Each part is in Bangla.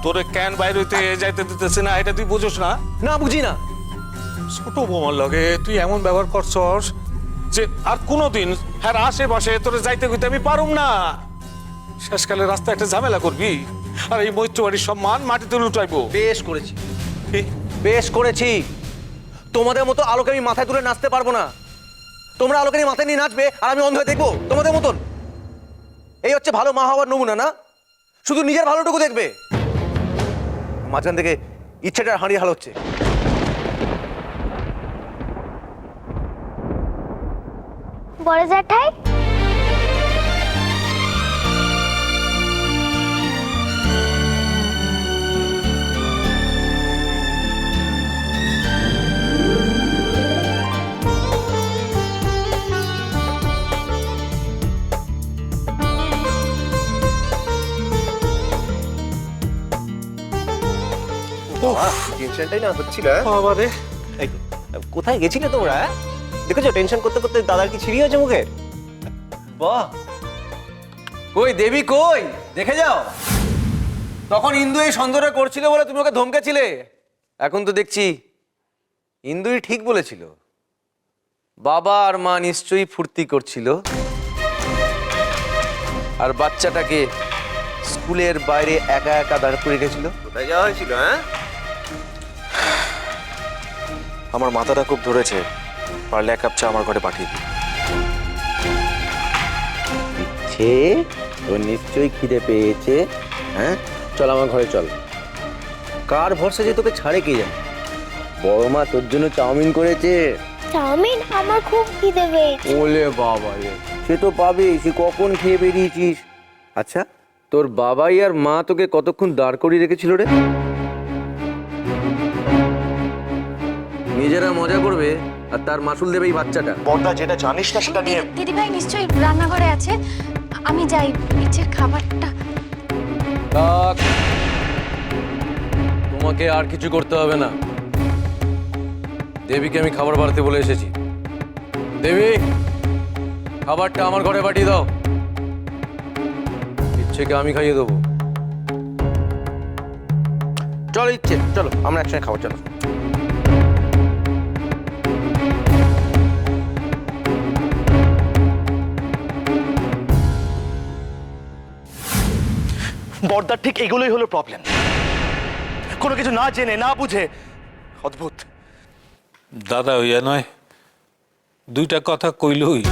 তোরে কেন বাইরে হইতে যাইতে দিতেছে না এটা তুই বুঝোস না? না বুঝি না। ছোট বৌমার লগে তুই এমন ব্যবহার করছস যে আর কোনোদিন হ্যাঁ আশেপাশে তোরে যাইতে কইতে আমি পারুম না। শেষকালে রাস্তায় একটা ঝামেলা করবি আর এই মৈত্র বাড়ির সম্মান মাটিতে লুটাইবো। বেশ করেছি, কি? বেশ করেছি। তোমাদের মতো আলোকে আমি মাথায় তুলে নাচতে পারবো না। তোমরা আলোকে নিয়ে মাথায় নিয়ে নাচবে আর আমি অন্ধ হয়ে দেখবো তোমাদের মতন? এই হচ্ছে ভালো মা হওয়ার নমুনা না? শুধু নিজের ভালোটুকু দেখবে, মাঝখান থেকে ইচ্ছেটা হারিয়ে হাল হচ্ছে। বড় জ্যাঠাই, টেনশনটাই না হচ্ছিল। বাবারে, এই তো, কোথায় গেছিলে তোমরা? দেখেছো টেনশন করতে করতে দাদার কি ছিড়ি হয়েছে মুখে? বাহ, কই দেবী কই? দেখে যাও। তখন ইন্দু এই সন্দেহটা করছিল বলে তুমি ওকে ধমকেছিলে। এখন তো দেখছি ইন্দুই ঠিক বলেছিল। বাবা আর মা নিশ্চয়ই ফুর্তি করছিল আর বাচ্চাটাকে স্কুলের বাইরে একা একা দাঁড় করে গেছিল। কোথায় যাওয়া হয়েছিল? হ্যাঁ, আমার মাথাটা খুব ধরেছে, পারলে এক কাপ চা আমার ঘরে পাঠিয়ে দিই। ইচ্ছে তোর নিশ্চয়ই খিদে পেয়েছে। হ্যাঁ চল আমার ঘরে চল। কার ভরসা যে তোকে ছাড়ে কে জানে? বড় মা তোর জন্য চাউমিন করেছে। চাউমিন? আমার খুব খিদে পেয়েছে। ওলে বাবা রে, সে তো পাবে, সে কখন খেয়ে বেরিয়েছিস? আচ্ছা তোর বাবাই আর মা তোকে কতক্ষণ দাঁড় করিয়ে রেখেছিল রে? নিজেরা মজা করবে আর তার মাসুল দেবে এই বাচ্চাটা। বড়দা যেটা জানিস না সেটা নিয়ে দিদিভাই নিশ্চয়ই রান্নাঘরে আছে, আমি যাই। ইচ্ছের খাবারটা থাক, তোমাকে আর কিছু করতে হবে না। দেবীকে আমি খাবার বাড়তে বলে এসেছি। দেবী, খাবারটা আমার ঘরে পাঠিয়ে দাও। ইচ্ছেকে আমি খাইয়ে দেবো। চলো ইচ্ছে, চলো আমরা একসঙ্গে খাবার। চলো। বড়দার ঠিক এগুলোই হলো প্রবলেম। কোনো কিছু না জেনে না বুঝে অদ্ভুত। দাদা হইয়া নয় দুইটা কথা কইলই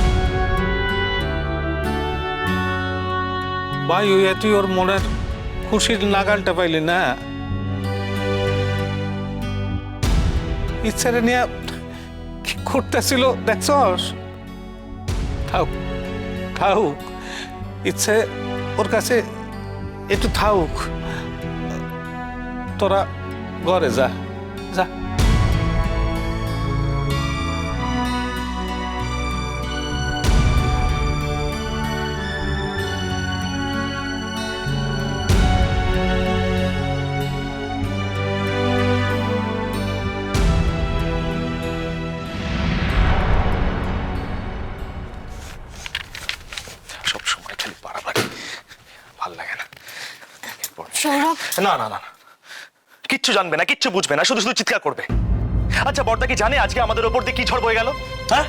ভাই হইয়া তুই ওর মনের খুশির নাগালটা পাইলি না। ইচ্ছারে নিয়ে কি করতেছিল দেখছস? থাক থাকুক, ইচ্ছে ওর কাছে একটু থাকুক। তোরা ঘরে যা যা। সব সময় খালি বাড়াবাড়ি, ভাল লাগে না। সৌরভ, না না না না, কিচ্ছু জানবে না, কিচ্ছু বুঝবে না, শুধু শুধু চিৎকার করবে। আচ্ছা বড়দা কি জানে আজকে আমাদের ওপর দিয়ে কি ঝড় বয়ে গেল? হ্যাঁ,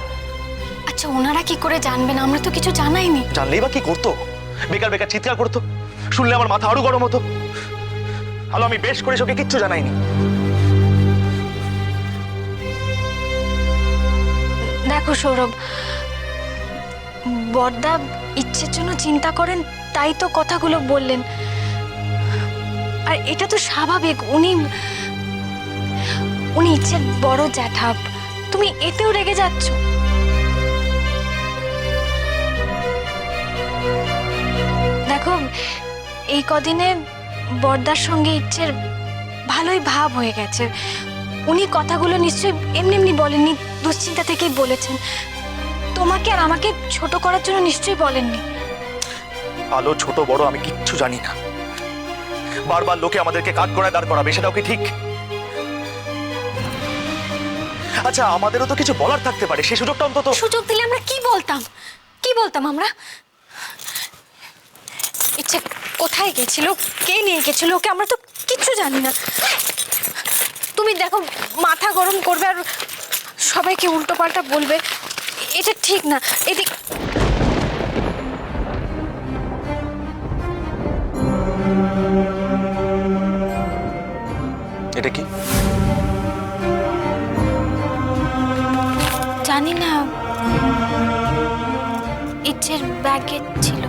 আচ্ছা ওনারা কি করে জানবেন? আমরা তো কিছু জানাইনি। জানলেই বা কি করতো? বেকার বেকার চিৎকার করতো, শুনলে আমার মাথা আরো গরম হতো। হ্যালো, আমি বেশ করে ওকে কিচ্ছু জানাইনি। দেখো সৌরভ, বড়দা ইচ্ছের জন্য চিন্তা করেন তাই তো কথাগুলো বললেন। আর এটা তো স্বাভাবিক, উনি ইচ্ছের বড় জ্যাঠা। তুমি এতেও রেগে যাচ্ছ? দেখো এই কদিনে বড়দার সঙ্গে ইচ্ছের ভালোই ভাব হয়ে গেছে। উনি কথাগুলো নিশ্চয়ই এমনি এমনি বলেননি, দুশ্চিন্তা থেকেই বলেছেন। তোমাকে আর আমাকে ছোট করার জন্য নিশ্চয়ই বলেননি। আলো ছোট বড় আমি কিচ্ছু জানি না। বারবার লোকে আমাদেরকে কাজ করায় দাঁড় করাবে, সেটাও কি ঠিক? আচ্ছা আমাদেরও তো কিছু বলার থাকতে পারে, সেই সুযোগটা অন্তত। সুযোগ দিলে আমরা কি বলতাম আমরা? ইচ্ছে কোথায় গেছিল, কে নিয়ে গেছিল ওকে, আমরা তো কিচ্ছু জানি না। তুমি দেখো মাথা গরম করবে আর সবাইকে উল্টোপাল্টা বলবে, এটা ঠিক না। এদিক এটা কি? জানি না, ইচ্ছের ব্যাগে ছিল।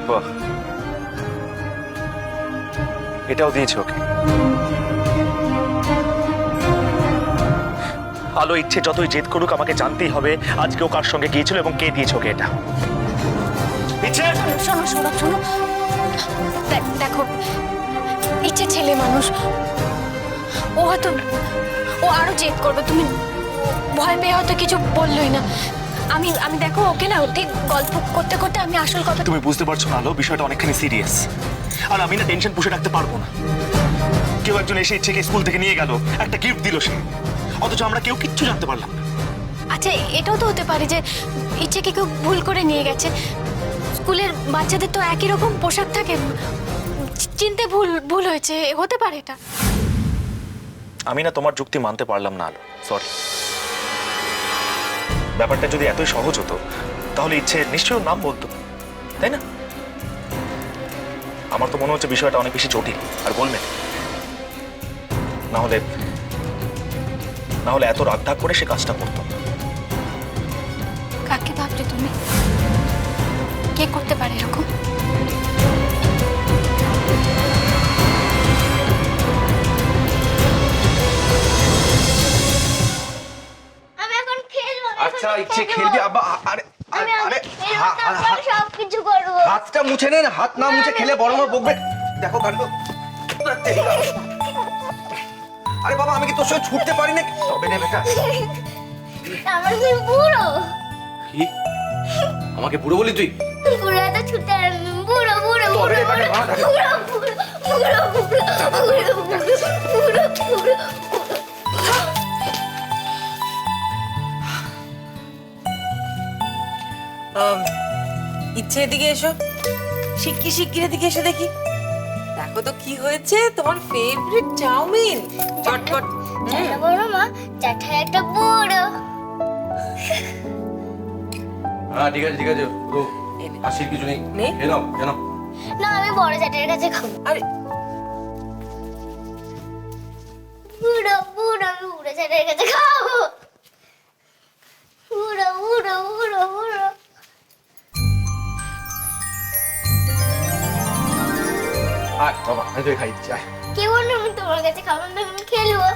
বাহ, এটাও দিয়েছে ওকে। আলো ইচ্ছে যতই জেদ করুক, আমাকে জানতেই হবে আজকে ও কার সঙ্গে গিয়েছিল এবং কে দিয়েছে ওকে এটা। ইচ্ছে, শোনো শোনো শোনো, দেখো ইচ্ছে ছেলে মানুষ, ও হয়তো আরো জেদ করবে। তুমি ভয় পেয়ে হয়তো কিছু বললোই না। আমি আমি দেখো ওকে না ঠিক গল্প করতে করতে আমি আসল কথা। তুমি বুঝতে পারছো না আলো, বিষয়টা অনেকখানি সিরিয়াস। আর আমি না টেনশন পুষে রাখতে পারবো না। কেউ একজন এসে ইচ্ছেকে স্কুল থেকে নিয়ে গেল, একটা গিফট দিল সে, অথচ আমরা কেউ কিচ্ছু জানতে পারলাম না। আচ্ছা, এটাও তো হতে পারে যে ইচ্ছেকে কেউ ভুল করে নিয়ে গেছে। স্কুলের বাচ্চাদের তো একই রকম পোশাক থাকে, চিনতে ভুল হয়েছে, হতে পারে এটা। আমি না তোমার যুক্তি মানতে পারলাম না আলো, সরি। ব্যাপারটা যদি এতই সহজ হতো তাহলে ইচ্ছে নিশ্চয়ই ওর নাম বলতো, তাই না? আমার তো মনে হচ্ছে বিষয়টা অনেক বেশি জটিল, আর বলবে না হলে এত রাগ ঢাক করে সে কাজটা করতো না। কাকে ভাবলে তুমি? কে করতে পারে এরকম? আমি এখন খেলবো না, আচ্ছা এখন ইচ্ছে খেলবো। খেলবি আবার? আরে আমি আরে খেলবো, তারপর সবকিছু করবো। হাতটা মুছে নে না, হাত না মুছে খেলে বড় মা বকবে। দেখো কাণ্ড। আরে বাবা, আমি কি তোর সঙ্গে ছুটতে পারি না? তবে নে বেটা। আমার তুই বুড়ো, কি? আমাকে বুড়ো বলি তুই? বুড়ো তো ছুটে বুড়ো বুড়ো তবে বুড়ো রে বেটা, মা ডাকে। বুড়ো বুড়ো বুড়ো বুড়ো বুড়ো বুড়ো। ইচ্ছে এদিকে এসো, শিগগির এদিকে এসো দেখি। দেখো তো কি হয়েছে, তোমার ফেভারিট চাউমিন। চটপট। জানো বড় মা, জ্যাঠাই একটা বুড়ো। হ্যাঁ ঠিক আছে ও হাসির কিছু নেই। নে। কেন কেন? না, আমি বড় জ্যাঠাইয়ের কাছে খাবো। আরে বুড়ো বুড়ো, আমি বুড়ো জ্যাঠাইয়ের কাছে খাবো। বুড়ো বুড়ো বুড়ো বুড়ো। আয় বাবা, আমি তোকে খাই দিচ্ছি, আয়। কে বললো আমি তোমার কাছে খাবো না? আমি খেলবো।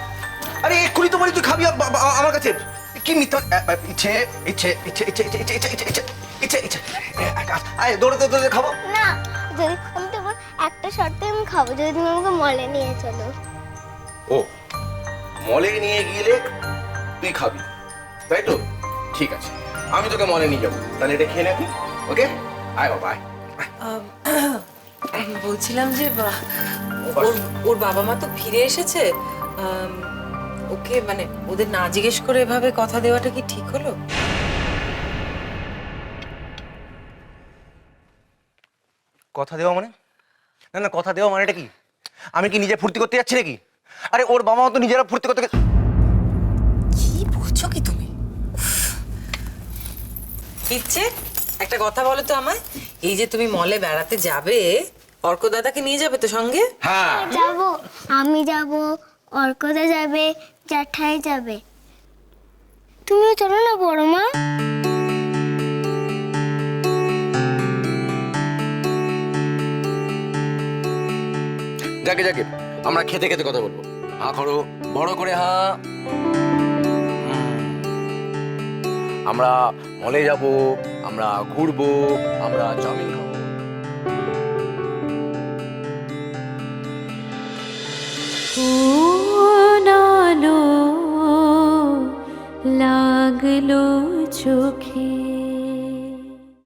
আরে এক্ষুনি তো বলি তুই খাবি আমার কাছে। কি মিথ্যা। ইচ্ছে ইচ্ছে ইচ্ছে ইচ্ছে ইচ্ছে ইচ্ছে ইচ্ছে ইচ্ছে ইচ্ছে ইচ্ছে। আয় দৌড়ে খাবো। না, যদি আমি তোমার একটা শর্তে আমি খাবো, যদি তুমি আমাকে মলে নিয়ে চলো। ও, মলে নিয়ে গেলে তুই খাবি, তাই তো? ঠিক আছে, আমি তোকে মলে নিয়ে যাবো। তাহলে এটা খেয়ে নেবি, ওকে? আয় বাবা আয়। বলছিলাম যে ওর বাবা মা তো ফিরে এসেছে। ওকে মানে ওদের না জিজ্ঞেস করে এভাবে কথা দেওয়াটা কি ঠিক হলো? কথা দেওয়া মানে? না কথা দেওয়া মানেটা কি? আমি কি নিজে ফুর্তি করতে যাচ্ছি নাকি? আরে ওর বাবা মা তো নিজেরা ফুর্তি করতে কি বলছো কি তুমি? ইচ্ছে একটা কথা বলো তো আমায়, এই যে তুমি মলে বেড়াতে যাবে, অর্ক দাদাকে নিয়ে যাবে তো সঙ্গে? হ্যাঁ যাবো, আমি যাবো, অর্কদা যাবে, জ্যাঠাই যাবে। তুমিও চলো না বড় মা। যাকে আমরা খেতে খেতে কথা বলবো। হা করো, বড় করে হা। আমরা মলে যাব, আমরা ঘুরবো, আমরা চাউমিন খাবো। লাগলো চোখে